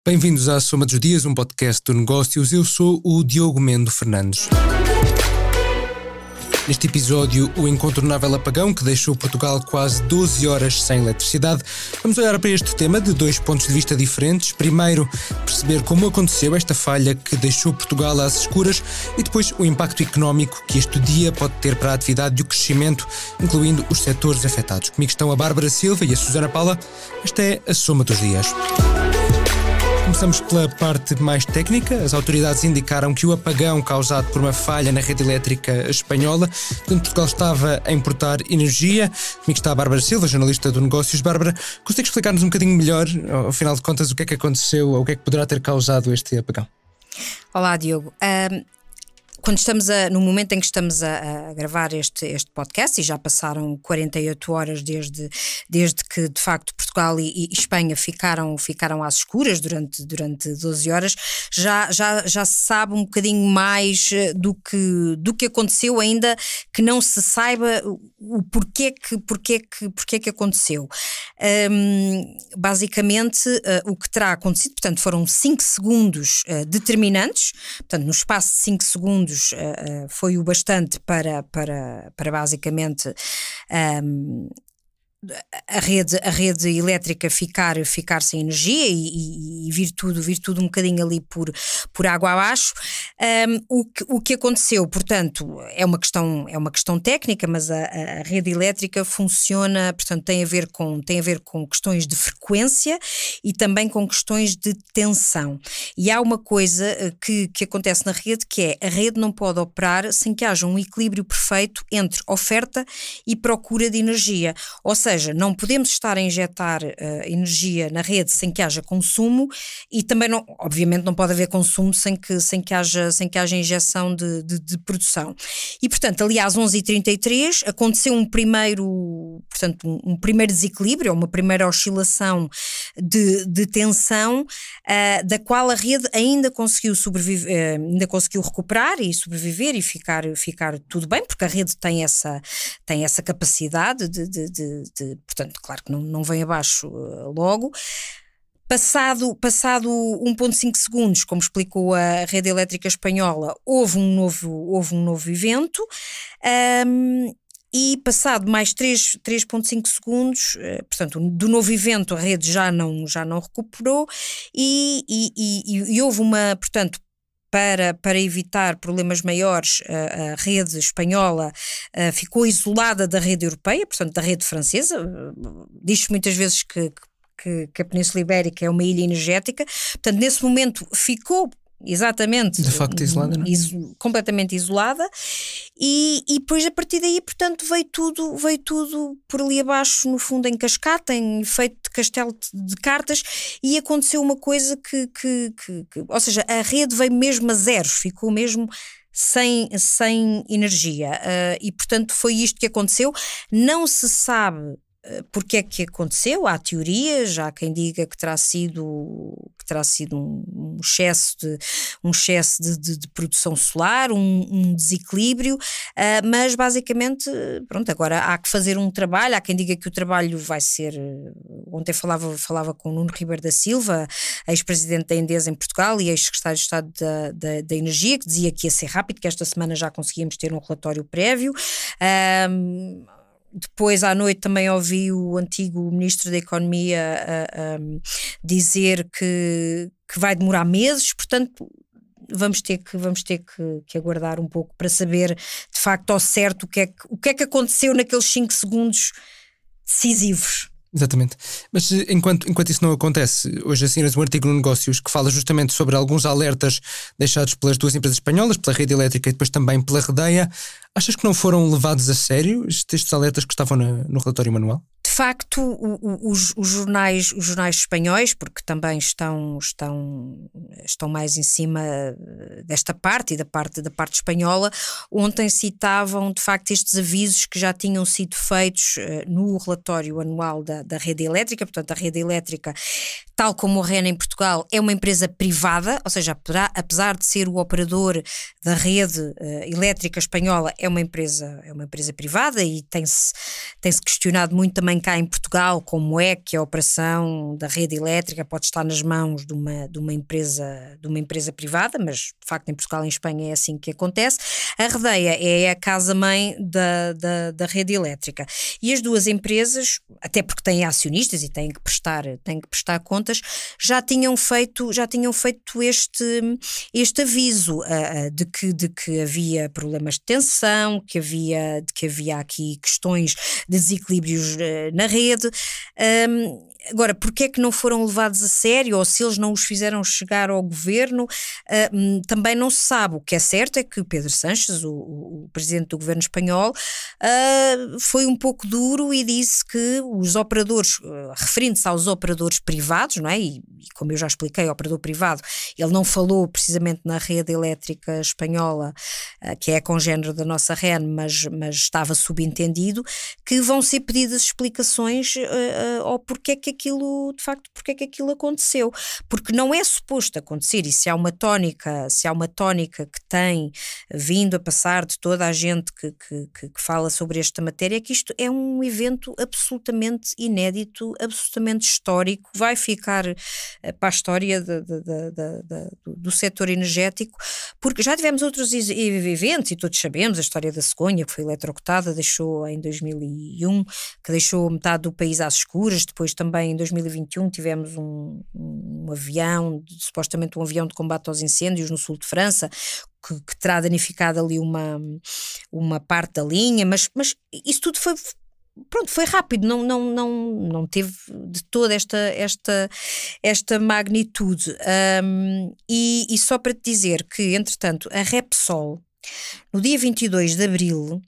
Bem-vindos à Soma dos Dias, um podcast do Negócios. Eu sou o Diogo Mendo Fernandes. Neste episódio, o incontornável apagão que deixou Portugal quase 12 horas sem eletricidade. Vamos olhar para este tema de dois pontos de vista diferentes. Primeiro, perceber como aconteceu esta falha que deixou Portugal às escuras e depois o impacto económico que este dia pode ter para a atividade e o crescimento, incluindo os setores afetados. Comigo estão a Bárbara Silva e a Susana Paula. Esta é a Soma dos Dias. Começamos pela parte mais técnica. As autoridades indicaram que o apagão causado por uma falha na rede elétrica espanhola, onde Portugal estava a importar energia. Comigo está a Bárbara Silva, jornalista do Negócios. Bárbara, consegue explicar-nos um bocadinho melhor, ao final de contas, o que é que aconteceu ou o que é que poderá ter causado este apagão? Olá, Diogo. Quando estamos no momento em que estamos a gravar este podcast, e já passaram 48 horas desde que de facto Portugal e Espanha ficaram às escuras durante 12 horas, já se sabe um bocadinho mais do que aconteceu, ainda que não se saiba o porquê que aconteceu. Basicamente, o que terá acontecido, portanto, foram 5 segundos determinantes, portanto, no espaço de 5 segundos foi o bastante para basicamente a rede elétrica ficar sem energia e vir tudo um bocadinho ali por água abaixo. O que aconteceu, portanto, é uma questão técnica, mas a rede elétrica funciona, portanto, tem a ver com questões de frequência e também com questões de tensão. E há uma coisa que acontece na rede, que é: a rede não pode operar sem que haja um equilíbrio perfeito entre oferta e procura de energia. Ou seja, não podemos estar a injetar energia na rede sem que haja consumo, e também obviamente não pode haver consumo sem que haja injeção de produção. E portanto, ali às 11h33 aconteceu um primeiro desequilíbrio, uma primeira oscilação de tensão, da qual a rede ainda conseguiu sobreviver, ainda conseguiu recuperar e sobreviver e ficar tudo bem, porque a rede tem essa capacidade portanto, claro que não vem abaixo logo. Passado 1,5 segundos, como explicou a rede elétrica espanhola, houve um novo evento, e passado mais 3,5 segundos, portanto, do novo evento, a rede já não recuperou e houve portanto, para evitar problemas maiores, a rede espanhola ficou isolada da rede europeia, portanto da rede francesa. Diz-se muitas vezes que a Península Ibérica é uma ilha energética, portanto nesse momento ficou exatamente de facto isolada, não é? Completamente isolada, e depois a partir daí, portanto, veio tudo por ali abaixo, no fundo em cascata, em efeito de castelo de cartas, e aconteceu uma coisa que ou seja, a rede veio mesmo a zeros, ficou mesmo sem energia, e portanto foi isto que aconteceu. Não se sabe porque é que aconteceu. Há teorias, há quem diga que terá sido um excesso de produção solar, um desequilíbrio, mas basicamente, pronto, agora há que fazer um trabalho. Há quem diga que o trabalho vai ser, ontem falava com o Nuno Ribeiro da Silva, ex-presidente da Endesa em Portugal e ex-secretário de Estado da Energia, que dizia que ia ser rápido, que esta semana já conseguíamos ter um relatório prévio. Depois à noite também ouvi o antigo Ministro da Economia dizer que vai demorar meses, portanto vamos ter que aguardar um pouco para saber de facto ao certo o que é que aconteceu naqueles 5 segundos decisivos. Exatamente. Mas enquanto isso não acontece, hoje assinas um artigo no Negócios que fala justamente sobre alguns alertas deixados pelas duas empresas espanholas, pela rede elétrica e depois também pela Redeia. Achas que não foram levados a sério estes alertas que estavam no relatório manual? De facto, os jornais espanhóis, porque também estão mais em cima desta parte e da parte espanhola, ontem citavam de facto estes avisos que já tinham sido feitos no relatório anual da rede elétrica. Portanto, a rede elétrica tal como o REN em Portugal, é uma empresa privada, ou seja, apesar de ser o operador da rede elétrica espanhola, é uma empresa privada, e tem-se questionado muito também cá em Portugal como é que a operação da rede elétrica pode estar nas mãos de uma empresa privada, mas de facto em Portugal e em Espanha é assim que acontece. A Redeia é a casa-mãe da rede elétrica, e as duas empresas, até porque têm acionistas e têm que prestar contas, já tinham feito este aviso de que havia problemas de tensão, de que havia aqui questões de desequilíbrios na rede. Agora, porque é que não foram levados a sério, ou se eles não os fizeram chegar ao governo, também não se sabe. O que é certo é que Pedro Sánchez, o presidente do governo espanhol, foi um pouco duro e disse que os operadores, referindo-se aos operadores privados, não é? E como eu já expliquei, o operador privado, ele não falou precisamente na rede elétrica espanhola, que é congénere da nossa REN, mas estava subentendido que vão ser pedidas explicações ao porquê é que aquilo aconteceu, porque não é suposto acontecer, e se há uma tónica que tem vindo a passar de toda a gente que fala sobre esta matéria, é que isto é um evento absolutamente inédito, absolutamente histórico, vai ficar para a história do setor energético, porque já tivemos outros eventos, e todos sabemos a história da cegonha, que foi eletrocutada, deixou em 2001, que deixou metade do país às escuras. Depois também em 2021 tivemos um avião, supostamente um avião de combate aos incêndios no sul de França, que terá danificado ali uma parte da linha, mas isso tudo foi rápido, não teve de toda esta magnitude. E só para te dizer que, entretanto, a Repsol, no dia 22 de abril,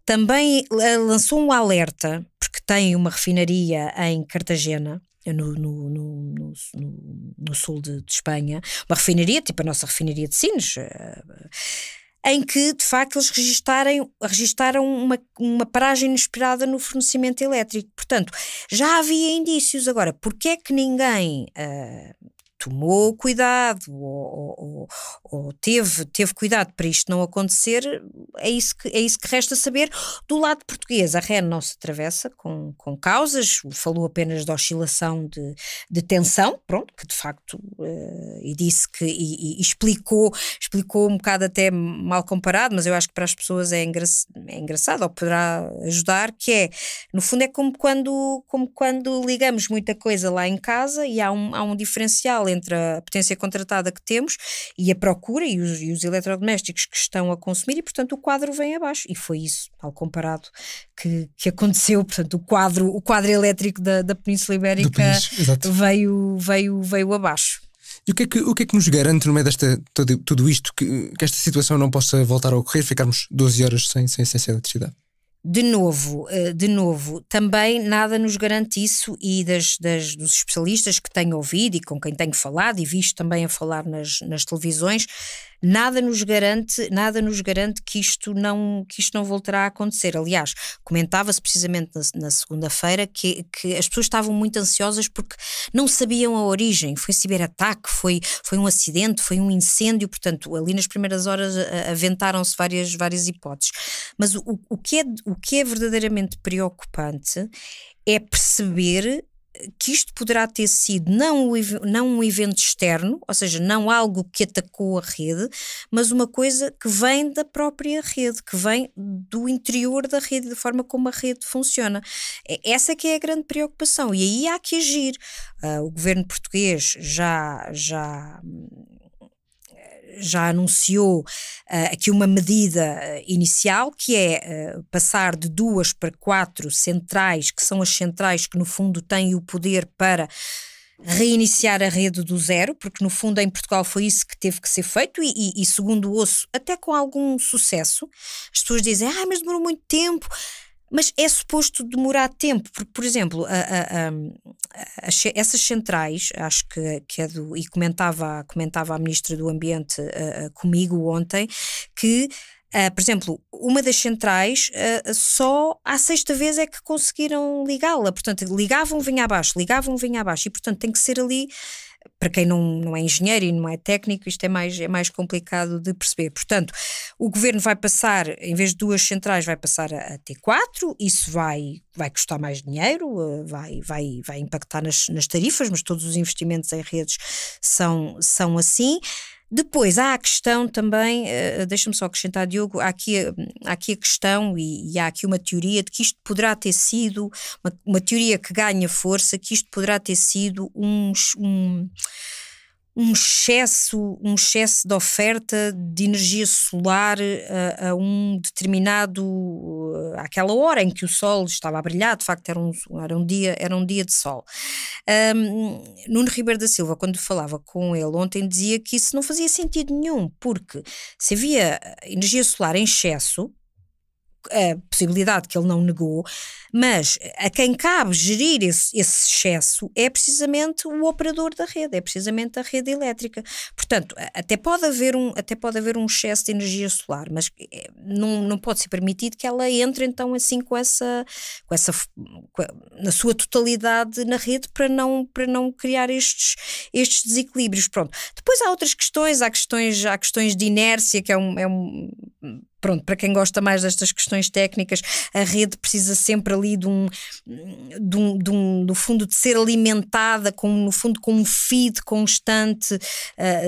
também lançou um alerta, porque tem uma refinaria em Cartagena, no sul de Espanha, uma refinaria, tipo a nossa refinaria de Sines, em que de facto eles registaram uma paragem inesperada no fornecimento elétrico. Portanto, já havia indícios. Agora, porque é que ninguém tomou cuidado ou teve cuidado para isto não acontecer? É isso que resta saber. Do lado português, a REN não se atravessa com causas, falou apenas da oscilação de tensão, pronto, que de facto, e disse que, e explicou um bocado até mal comparado, mas eu acho que para as pessoas é engraçado, ou poderá ajudar, que é, no fundo é como quando ligamos muita coisa lá em casa e há um diferencial entre a potência contratada que temos e a procura e os eletrodomésticos que estão a consumir, e portanto o quadro vem abaixo, e foi isso, mal comparado, que aconteceu. Portanto o quadro elétrico da Península Ibérica veio abaixo. E o que é que nos garante, no meio desta tudo isto, que esta situação não possa voltar a ocorrer, ficarmos 12 horas sem eletricidade? De novo, também nada nos garante isso, e dos especialistas que tenho ouvido e com quem tenho falado e visto também a falar nas televisões, nada nos garante que isto não voltará a acontecer. Aliás, comentava-se precisamente na segunda-feira que as pessoas estavam muito ansiosas porque não sabiam a origem. Foi ciberataque, foi um acidente, foi um incêndio. Portanto, ali nas primeiras horas aventaram-se várias hipóteses. Mas o que é verdadeiramente preocupante é perceber que isto poderá ter sido não um evento externo, ou seja, não algo que atacou a rede, mas uma coisa que vem da própria rede, que vem do interior da rede, da forma como a rede funciona. Essa que é a grande preocupação, e aí há que agir. O governo português já anunciou aqui uma medida inicial, que é passar de 2 para 4 centrais, que são as centrais que no fundo têm o poder para reiniciar a rede do zero, porque no fundo em Portugal foi isso que teve que ser feito, e segundo ouço, até com algum sucesso. As pessoas dizem, mas demorou muito tempo. Mas é suposto demorar tempo, porque, por exemplo, essas centrais, acho que é e comentava a Ministra do Ambiente comigo ontem, que Por exemplo, uma das centrais, só à sexta vez é que conseguiram ligá-la. Portanto, ligavam, vinha abaixo, e portanto tem que ser ali. Para quem não é engenheiro e não é técnico, isto é mais complicado de perceber. Portanto, o governo vai passar, em vez de 2 centrais, vai passar a ter 4, isso vai custar mais dinheiro, vai impactar nas tarifas, mas todos os investimentos em redes são assim. Depois há a questão também, deixa-me só acrescentar, Diogo, há aqui a questão e há aqui uma teoria de que isto poderá ter sido, uma teoria que ganha força, que isto poderá ter sido um excesso de oferta de energia solar a um determinado, àquela hora em que o sol estava a brilhar, de facto era um dia de sol. Nuno Ribeiro da Silva, quando falava com ele ontem, dizia que isso não fazia sentido nenhum, porque se havia energia solar em excesso, a possibilidade que ele não negou, mas a quem cabe gerir esse excesso é precisamente o operador da rede, é precisamente a rede elétrica. Portanto, até pode haver um excesso de energia solar, mas não pode ser permitido que ela entre então assim na sua totalidade na rede para não criar estes desequilíbrios. Pronto. Depois há outras questões, há questões de inércia, que pronto, para quem gosta mais destas questões técnicas, a rede precisa sempre ali no fundo, de ser alimentada no fundo com um feed constante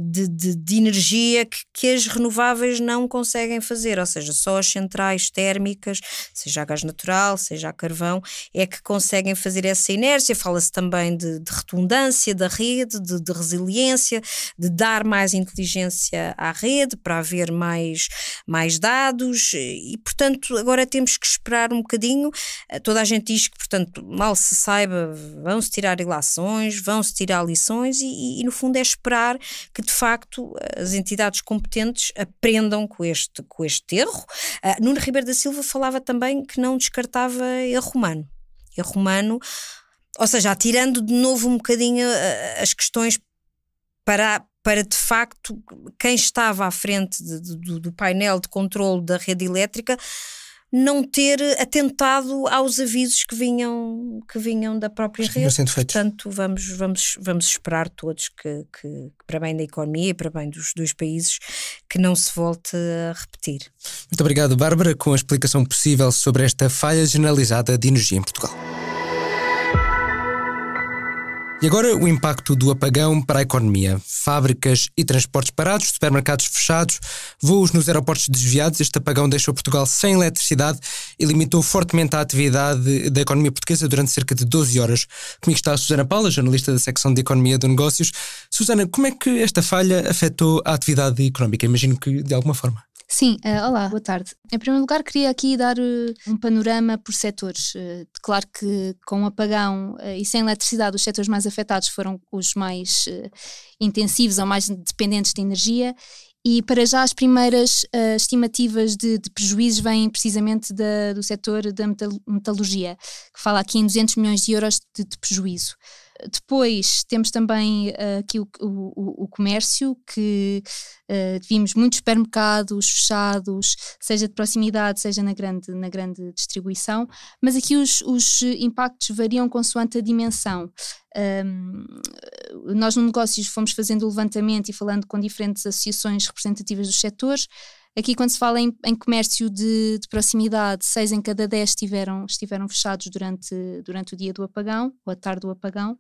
de energia que as renováveis não conseguem fazer, ou seja, só as centrais térmicas, seja a gás natural, seja a carvão, é que conseguem fazer essa inércia. Fala-se também de redundância da rede, de resiliência, de dar mais inteligência à rede para haver mais dados e, portanto, agora temos que esperar um bocadinho. Toda a gente diz que, portanto, mal se saiba, vão-se tirar ilações, vão-se tirar lições e no fundo é esperar que, de facto, as entidades competentes aprendam com este erro. Nuno Ribeiro da Silva falava também que não descartava erro humano, ou seja, atirando de novo um bocadinho as questões para de facto quem estava à frente do painel de controle da rede elétrica não ter atentado aos avisos que vinham da própria rede. Portanto, vamos esperar todos que para bem da economia e para bem dos 2 países, que não se volte a repetir. Muito obrigado, Bárbara, com a explicação possível sobre esta falha generalizada de energia em Portugal. E agora o impacto do apagão para a economia. Fábricas e transportes parados, supermercados fechados, voos nos aeroportos desviados. Este apagão deixou Portugal sem eletricidade e limitou fortemente a atividade da economia portuguesa durante cerca de 12 horas. Comigo está a Susana Paula, jornalista da secção de Economia de Negócios. Susana, como é que esta falha afetou a atividade económica? Imagino que de alguma forma. Sim, olá, boa tarde. Em primeiro lugar, queria aqui dar um panorama por setores. Claro que com o apagão e sem eletricidade, os setores mais afetados foram os mais intensivos ou mais dependentes de energia. E para já as primeiras estimativas de prejuízos vêm precisamente do setor da metalurgia, que fala aqui em 200 milhões de euros de prejuízo. Depois temos também aqui o comércio, que vimos muitos supermercados fechados, seja de proximidade, seja na grande distribuição, mas aqui os impactos variam consoante a dimensão. Nós no Negócios fomos fazendo o levantamento e falando com diferentes associações representativas dos setores. Aqui, quando se fala em comércio de proximidade, 6 em cada 10 estiveram fechados durante o dia do apagão, ou a tarde do apagão,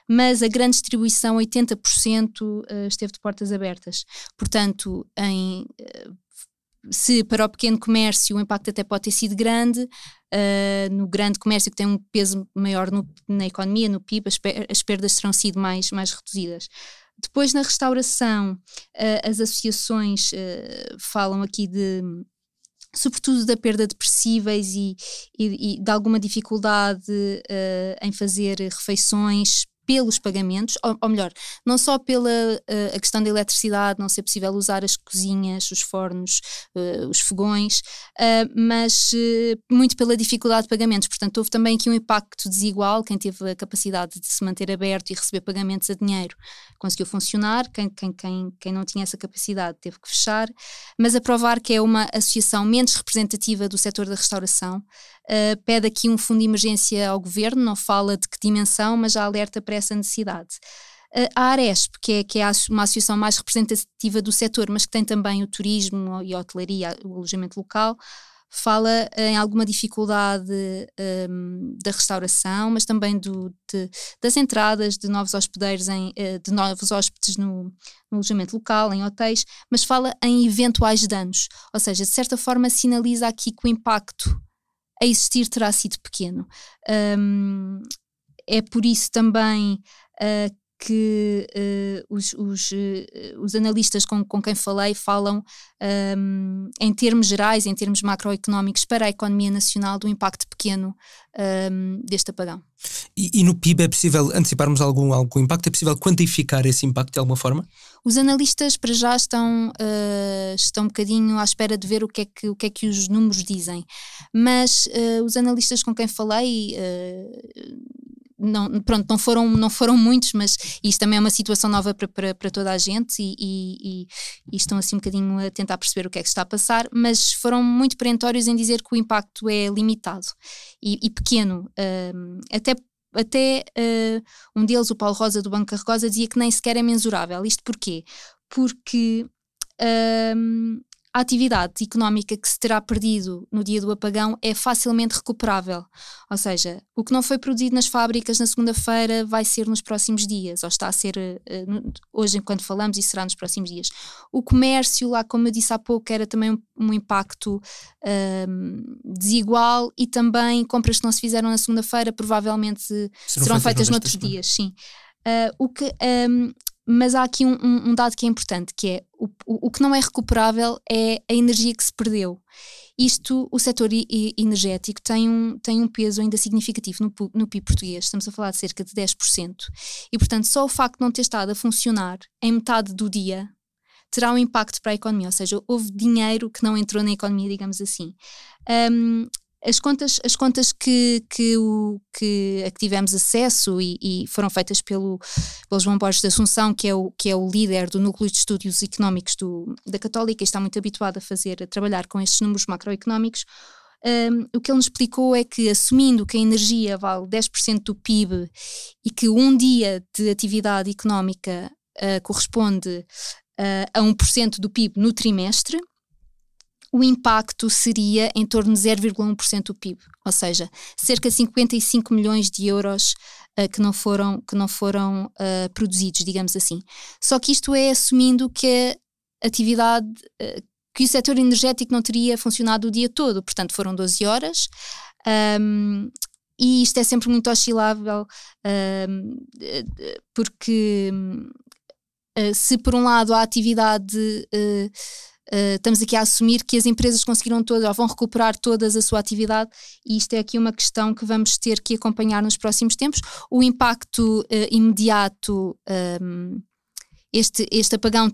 mas a grande distribuição, 80%, esteve de portas abertas. Portanto, se para o pequeno comércio o impacto até pode ter sido grande, no grande comércio, que tem um peso maior na economia, no PIB, as perdas terão sido mais reduzidas. Depois, na restauração, as associações falam aqui sobretudo da perda de perecíveis e de alguma dificuldade em fazer refeições, pelos pagamentos, ou melhor, não só pela a questão da eletricidade, não ser possível usar as cozinhas, os fornos, os fogões, mas muito pela dificuldade de pagamentos. Portanto, houve também aqui um impacto desigual. Quem teve a capacidade de se manter aberto e receber pagamentos a dinheiro conseguiu funcionar, quem não tinha essa capacidade teve que fechar, mas a provar que é uma associação menos representativa do setor da restauração. Pede aqui um fundo de emergência ao governo, não fala de que dimensão, mas já alerta para essa necessidade. A Aresp, que é uma associação mais representativa do setor, mas que tem também o turismo e a hotelaria, o alojamento local, fala em alguma dificuldade da restauração, mas também das entradas de novos hospedeiros, de novos hóspedes no alojamento local, em hotéis, mas fala em eventuais danos, ou seja, de certa forma sinaliza aqui que o impacto a existir terá sido pequeno. É por isso também que os analistas com quem falei falam em termos gerais, em termos macroeconómicos para a economia nacional, do impacto pequeno deste apagão. E no PIB é possível anteciparmos algum impacto? É possível quantificar esse impacto de alguma forma? Os analistas para já estão um bocadinho à espera de ver o que é que os números dizem, mas os analistas com quem falei não foram muitos, mas isto também é uma situação nova para toda a gente e estão assim um bocadinho a tentar perceber o que é que está a passar, mas foram muito perentórios em dizer que o impacto é limitado e pequeno, até um deles, o Paulo Rosa do Banco Carregosa, dizia que nem sequer é mensurável. Isto porquê? Porque a atividade económica que se terá perdido no dia do apagão é facilmente recuperável, ou seja, o que não foi produzido nas fábricas na segunda-feira vai ser nos próximos dias, ou está a ser hoje enquanto falamos, e será nos próximos dias. O comércio, lá como eu disse há pouco, era também um impacto desigual, e também compras que não se fizeram na segunda-feira provavelmente serão feitas noutros dias, sim. Mas há aqui um dado que é importante, que é o que não é recuperável é a energia que se perdeu. O setor energético tem um peso ainda significativo no PIB português, estamos a falar de cerca de 10%, e portanto só o facto de não ter estado a funcionar em metade do dia terá um impacto para a economia, ou seja, houve dinheiro que não entrou na economia, digamos assim. As contas que tivemos acesso e foram feitas pelo João Borges de Assunção, que é o líder do Núcleo de Estudos Económicos da Católica, e está muito habituado a trabalhar com estes números macroeconómicos. O que ele nos explicou é que, assumindo que a energia vale 10% do PIB e que um dia de atividade económica corresponde a 1% do PIB no trimestre, o impacto seria em torno de 0,1% do PIB, ou seja, cerca de 55 milhões de euros que não foram produzidos, digamos assim. Só que isto é assumindo que a atividade, que o setor energético não teria funcionado o dia todo, portanto foram 12 horas, e isto é sempre muito oscilável, porque se por um lado a atividade... estamos aqui a assumir que as empresas conseguiram todas, ou vão recuperar todas a sua atividade, e isto é aqui uma questão que vamos ter que acompanhar nos próximos tempos. O impacto imediato, este apagão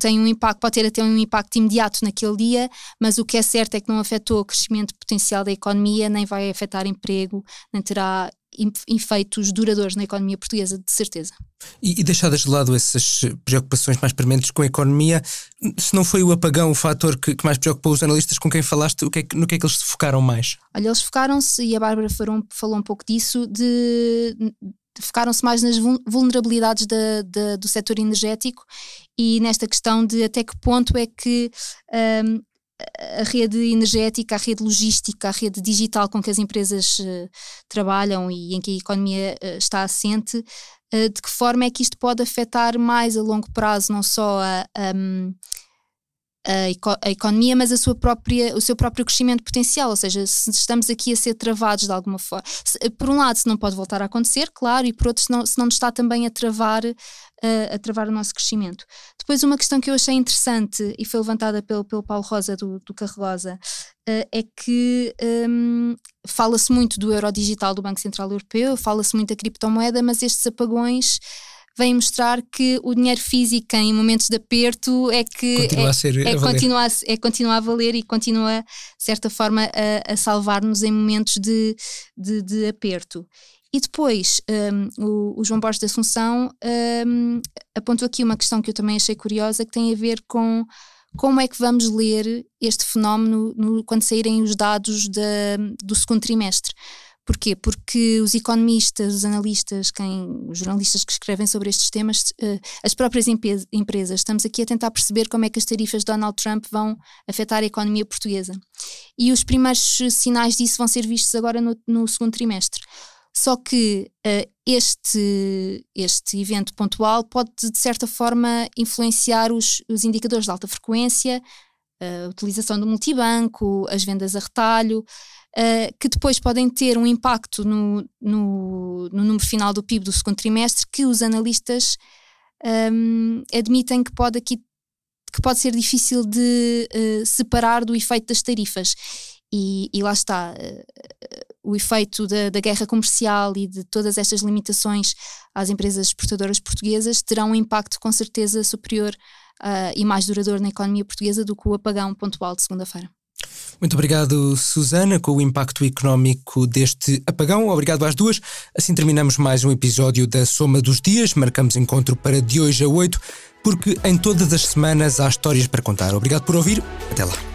pode ter até um impacto imediato naquele dia, mas o que é certo é que não afetou o crescimento potencial da economia, nem vai afetar emprego, nem terá efeitos duradouros na economia portuguesa, de certeza. E deixadas de lado essas preocupações mais prementes com a economia, se não foi o apagão o fator que mais preocupou os analistas com quem falaste, no que é que eles se focaram mais? Olha, eles focaram-se, e a Bárbara falou um pouco disso, focaram-se mais nas vulnerabilidades do setor energético, e nesta questão de até que ponto é que a rede energética, a rede logística, a rede digital com que as empresas trabalham e em que a economia está assente, de que forma é que isto pode afetar mais a longo prazo não só a economia, mas o seu próprio crescimento potencial. Ou seja, se estamos aqui a ser travados de alguma forma, por um lado se não pode voltar a acontecer, claro, e por outro se não nos está também a travar o nosso crescimento. Depois, uma questão que eu achei interessante e foi levantada pelo Paulo Rosa do Carregosa, é que fala-se muito do euro digital do Banco Central Europeu, fala-se muito da criptomoeda, mas estes apagões vem mostrar que o dinheiro físico em momentos de aperto é que continua a valer e continua, de certa forma, a salvar-nos em momentos de aperto. E depois, o João Borges da Assunção apontou aqui uma questão que eu também achei curiosa, que tem a ver com como é que vamos ler este fenómeno quando saírem os dados do segundo trimestre. Porquê? Porque os economistas, os analistas, os jornalistas que escrevem sobre estes temas, as próprias empresas, estamos aqui a tentar perceber como é que as tarifas de Donald Trump vão afetar a economia portuguesa. E os primeiros sinais disso vão ser vistos agora no segundo trimestre. Só que este evento pontual pode, de certa forma, influenciar os indicadores de alta frequência, a utilização do multibanco, as vendas a retalho, que depois podem ter um impacto no número final do PIB do segundo trimestre, que os analistas admitem que pode ser difícil de separar do efeito das tarifas. E lá está, o efeito da guerra comercial e de todas estas limitações às empresas exportadoras portuguesas terão um impacto com certeza superior e mais duradouro na economia portuguesa do que o apagão pontual de segunda-feira. Muito obrigado, Susana, com o impacto económico deste apagão. Obrigado às duas. Assim terminamos mais um episódio da Soma dos Dias. Marcamos encontro para de hoje a 8, porque em todas as semanas há histórias para contar. Obrigado por ouvir. Até lá.